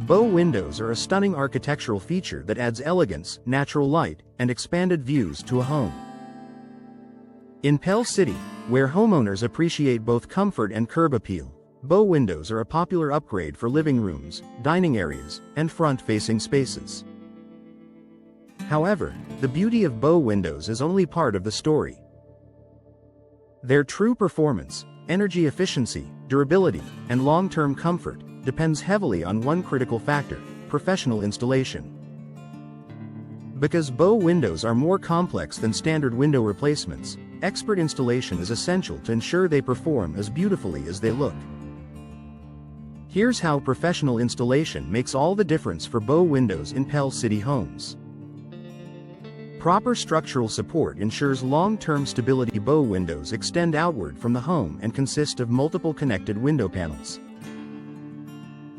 Bow windows are a stunning architectural feature that adds elegance, natural light, and expanded views to a home. In Pell City, where homeowners appreciate both comfort and curb appeal, bow windows are a popular upgrade for living rooms, dining areas, and front-facing spaces. However, the beauty of bow windows is only part of the story. Their true performance, energy efficiency, durability, and long-term comfort depends heavily on one critical factor: professional installation. Because bow windows are more complex than standard window replacements, expert installation is essential to ensure they perform as beautifully as they look. Here's how professional installation makes all the difference for bow windows in Pell City homes. Proper structural support ensures long-term stability. Bow windows extend outward from the home and consist of multiple connected window panels.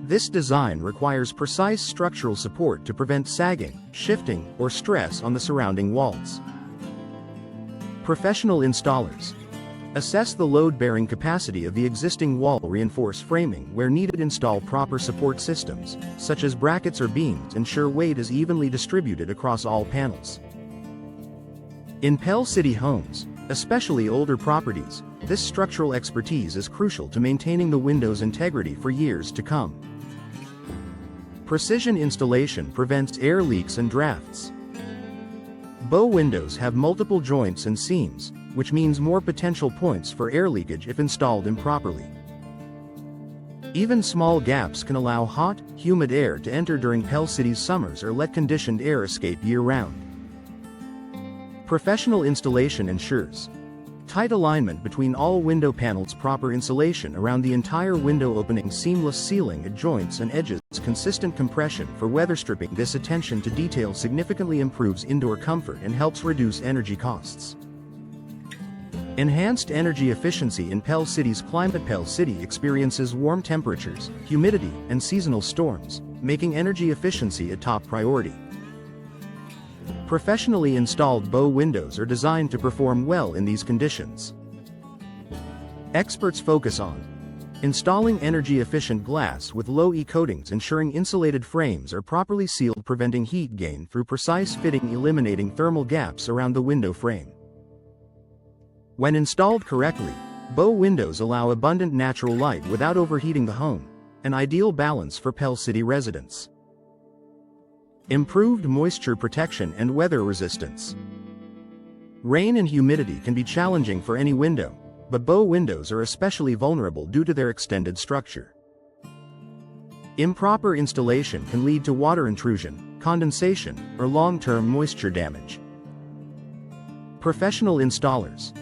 This design requires precise structural support to prevent sagging, shifting, or stress on the surrounding walls. Professional installers assess the load-bearing capacity of the existing wall, reinforce framing where needed, install proper support systems, such as brackets or beams, ensure weight is evenly distributed across all panels. In Pell City homes, especially older properties, this structural expertise is crucial to maintaining the window's integrity for years to come. Precision installation prevents air leaks and drafts. Bow windows have multiple joints and seams, which means more potential points for air leakage if installed improperly. Even small gaps can allow hot, humid air to enter during Pell City's summers or let conditioned air escape year-round. Professional installation ensures tight alignment between all window panels, proper insulation around the entire window opening, seamless sealing at joints and edges, consistent compression for weather stripping. This attention to detail significantly improves indoor comfort and helps reduce energy costs. Enhanced energy efficiency in Pell City's climate. Pell City experiences warm temperatures, humidity, and seasonal storms, making energy efficiency a top priority. Professionally installed bow windows are designed to perform well in these conditions. Experts focus on installing energy-efficient glass with low-E coatings, ensuring insulated frames are properly sealed, preventing heat gain through precise fitting, eliminating thermal gaps around the window frame. When installed correctly, bow windows allow abundant natural light without overheating the home, an ideal balance for Pell City residents. Improved moisture protection and weather resistance. Rain and humidity can be challenging for any window, but bow windows are especially vulnerable due to their extended structure. Improper installation can lead to water intrusion, condensation, or long-term moisture damage. Professional installers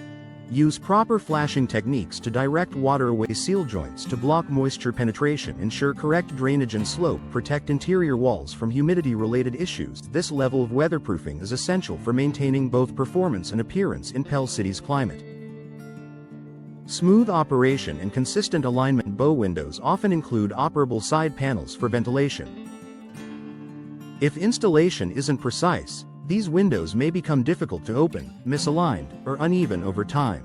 use proper flashing techniques to direct water away, seal joints to block moisture penetration, ensure correct drainage and slope, protect interior walls from humidity-related issues. This level of weatherproofing is essential for maintaining both performance and appearance in Pell City's climate. Smooth operation and consistent alignment. Bow windows often include operable side panels for ventilation. If installation isn't precise, these windows may become difficult to open, misaligned, or uneven over time.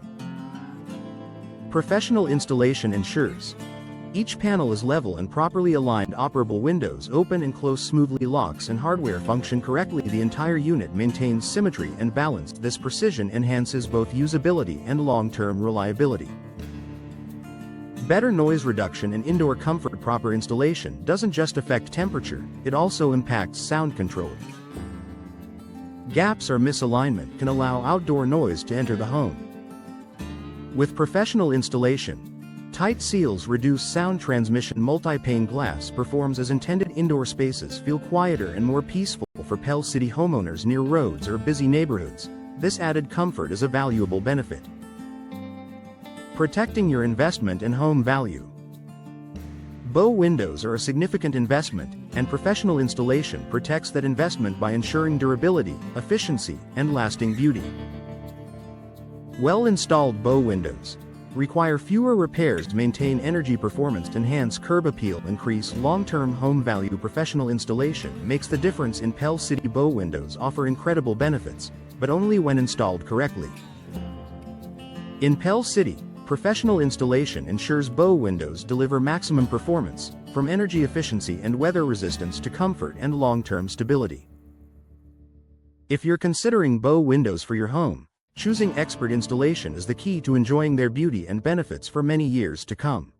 Professional installation ensures each panel is level and properly aligned. Operable windows open and close smoothly, locks and hardware function correctly. The entire unit maintains symmetry and balance. This precision enhances both usability and long-term reliability. Better noise reduction and indoor comfort. Proper installation doesn't just affect temperature, it also impacts sound control. Gaps or misalignment can allow outdoor noise to enter the home. With professional installation, tight seals reduce sound transmission. Multi-pane glass performs as intended. Indoor spaces feel quieter and more peaceful for Pell City homeowners near roads or busy neighborhoods. This added comfort is a valuable benefit. Protecting your investment and home value. Bow windows are a significant investment, and professional installation protects that investment by ensuring durability, efficiency, and lasting beauty. Well-installed bow windows require fewer repairs to maintain energy performance, enhance curb appeal, increase long-term home value. Professional installation makes the difference in Pell City. Bow windows offer incredible benefits, but only when installed correctly. In Pell City, professional installation ensures bow windows deliver maximum performance, from energy efficiency and weather resistance to comfort and long-term stability. If you're considering Bow windows for your home, choosing expert installation is the key to enjoying their beauty and benefits for many years to come.